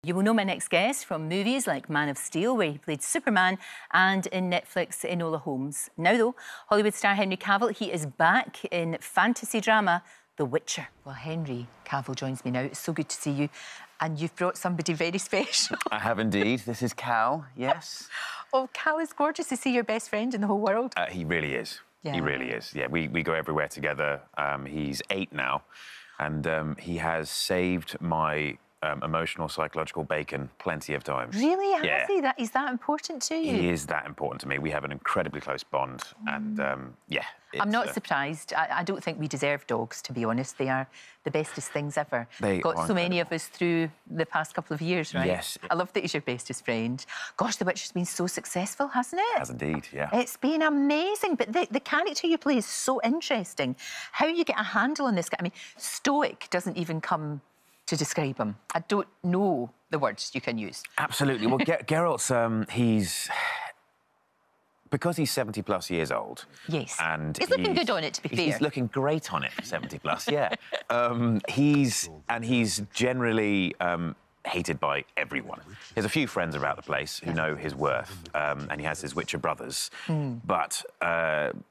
You will know my next guest from movies like Man of Steel, where he played Superman, and in Netflix Enola Holmes. Now, though, Hollywood star Henry Cavill, he is back in fantasy drama The Witcher. Well, Henry Cavill joins me now. It's so good to see you. And you've brought somebody very special. I have indeed. This is Kal, yes. Oh, Kal is gorgeous to see your best friend in the whole world. He really is. Yeah. He really is. Yeah, we go everywhere together. He's 8 now, and he has saved my emotional, psychological bacon plenty of times. Really? Has he? Is that important to you? He is that important to me. We have an incredibly close bond, and yeah. I'm not surprised. I don't think we deserve dogs, to be honest. They are the bestest things ever. They got so many of us through the past couple of years, right? Yes. I love that he's your bestest friend. Gosh, The Witcher's been so successful, hasn't it? It has indeed, yeah. It's been amazing. But the character you play is so interesting. How you get a handle on this guy. I mean, stoic doesn't even come to describe him. I don't know the words you can use. Absolutely. Well, Geralt's, because he's 70-plus years old. Yes. And he's looking good on it, to be fair. He's looking great on it for 70-plus, yeah. He's generally hated by everyone. He has a few friends about the place who know his worth, and he has his Witcher brothers. But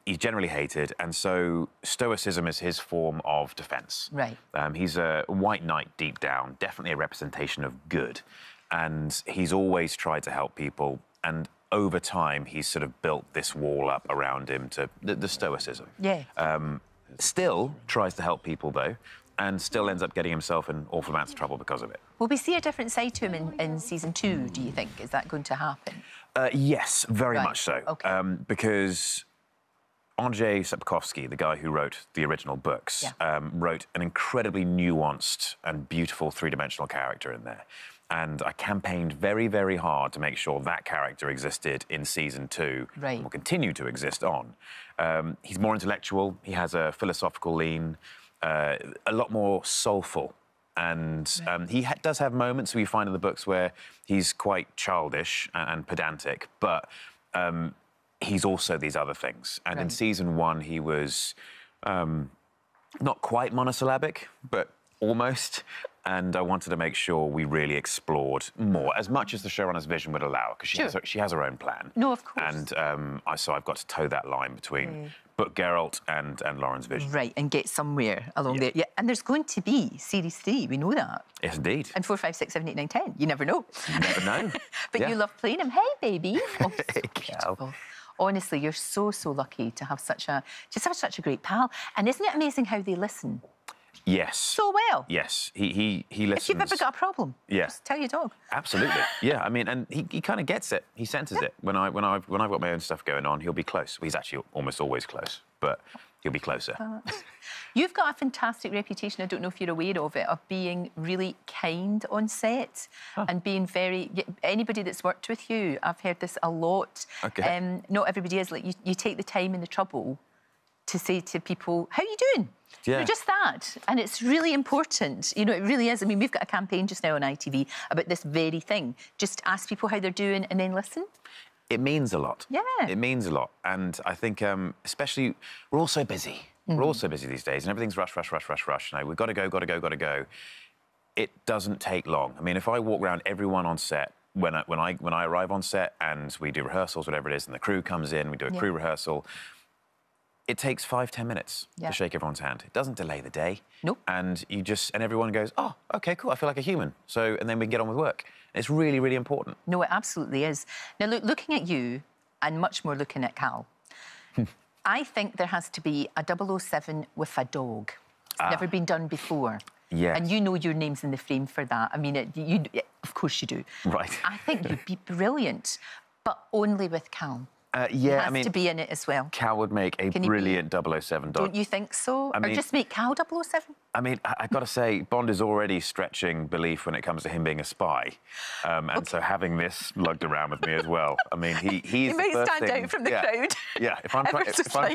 he's generally hated, and so stoicism is his form of defence. Right. He's a white knight deep down, definitely a representation of good, and he's always tried to help people, and over time, he's sort of built this wall up around him to the stoicism. Yeah. Still tries to help people, though, and still ends up getting himself in awful amounts of trouble because of it. Will we see a different side to him in season 2, do you think? Is that going to happen? Yes, very Right. much so. Okay. Because Andrzej Sapkowski, the guy who wrote the original books, wrote an incredibly nuanced and beautiful three-dimensional character in there. And I campaigned very, very hard to make sure that character existed in season 2 Right. and will continue to exist on. He's more intellectual, he has a philosophical lean, a lot more soulful. And he does have moments we find in the books where he's quite childish and pedantic, but he's also these other things. And in season 1, he was not quite monosyllabic, but almost. And I wanted to make sure we really explored more, as much as the showrunner's vision would allow, because she has her own plan. No, of course. And so I've got to toe that line between book Geralt and Lauren's vision. Right, and get somewhere along there. Yeah, and there's going to be series 3, we know that. Yes, indeed. And 4, 5, 6, 7, 8, 9, 10. You never know. You never know. But you love playing him. Hey, baby. Oh, so Kal. beautiful. Honestly, you're so lucky to have such a great pal. And isn't it amazing how they listen? Yes. So well. Yes, he listens. If you've ever got a problem, just tell your dog. Absolutely. Yeah, I mean, and he kind of gets it. He senses it. When I've got my own stuff going on, he'll be close. Well, he's actually almost always close, but he'll be closer. You've got a fantastic reputation, I don't know if you're aware of it, of being really kind on set and being very... Anybody that's worked with you, I've heard this a lot. Okay. Not everybody is. Like, you take the time and the trouble to say to people, how are you doing? Yeah. You know, just that. And it's really important. You know, it really is. I mean, we've got a campaign just now on ITV about this very thing. Just ask people how they're doing and then listen. It means a lot. Yeah. It means a lot. And I think, especially, we're all so busy. We're all so busy these days, and everything's rush. You know, we've got to go. It doesn't take long. I mean, if I walk around everyone on set, when I arrive on set and we do rehearsals, whatever it is, and the crew comes in, we do a crew rehearsal, it takes 5-10 minutes to shake everyone's hand. It doesn't delay the day. Nope. And everyone goes, oh, OK, cool, I feel like a human. So, and then we can get on with work. It's really, really important. No, it absolutely is. Now, looking at you, and much more looking at Kal, I think there has to be a 007 with a dog. It's never been done before. Yes. And you know your name's in the frame for that. I mean, of course you do. Right. I think you'd be brilliant, but only with Kal. Yeah, I mean, to be in it as well. Kal would make a brilliant 007 dog. Don't you think so? I mean, or just make Kal 007? I mean, I've got to say, Bond is already stretching belief when it comes to him being a spy. And so having this lugged around with me as well, I mean, he's he may the first stand thing, out from the crowd. Yeah, if I'm trying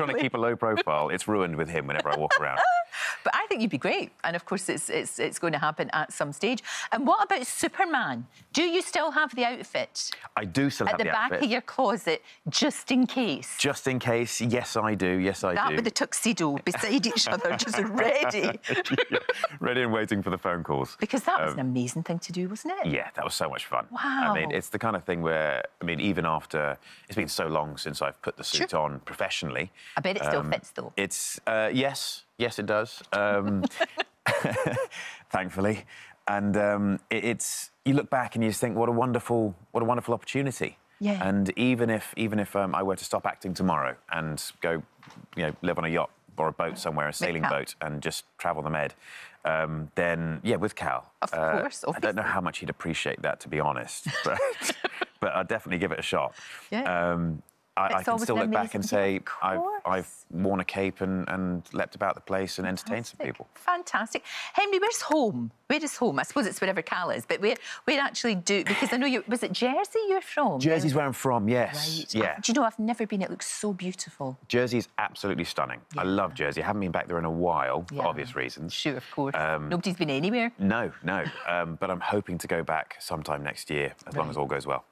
to keep a low profile, it's ruined with him whenever I walk around. But I think you'd be great. And, of course, it's going to happen at some stage. And what about Superman? Do you still have the outfit? I do still have the outfit. At the back of your closet, just Just in case. Just in case, yes, I do. Yes, I do. That with the tuxedo beside each other, just ready. Yeah, ready and waiting for the phone calls. Because that was an amazing thing to do, wasn't it? Yeah, that was so much fun. Wow. I mean, it's the kind of thing where, I mean, even after, it's been so long since I've put the suit on professionally. I bet it still fits, though. It's, yes, it does. Thankfully. And it's, you look back and you just think, what a wonderful opportunity. Yeah. And even if I were to stop acting tomorrow and go, live on a yacht or a boat somewhere, a sailing boat, and just travel the Med, then yeah, with Kal. Of course, obviously. I don't know how much he'd appreciate that, to be honest, but I'd definitely give it a shot. Yeah. I can still look back and say I've worn a cape and leapt about the place and entertained some people. Fantastic. Henry, where's home? Where is home? I suppose it's wherever Kal is, but where actually because I know was it Jersey you're from? Jersey's where I'm from, yes. Right. Yeah. Do you know, I've never been. It looks so beautiful. Jersey's absolutely stunning. Yeah. I love Jersey. I haven't been back there in a while, for obvious reasons. Sure, of course. Nobody's been anywhere. No. But I'm hoping to go back sometime next year, as long as all goes well.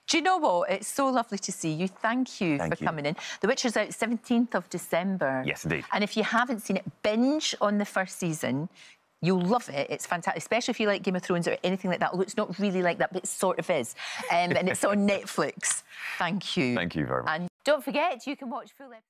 Do you know what? It's so lovely to see you. Thank you for coming in. The Witcher's out 17th of December. Yes, indeed. And if you haven't seen it, binge on the first season. You'll love it. It's fantastic, especially if you like Game of Thrones or anything like that. Although it's not really like that, but it sort of is. And it's on Netflix. Thank you. Thank you very much. And don't forget, you can watch full episodes.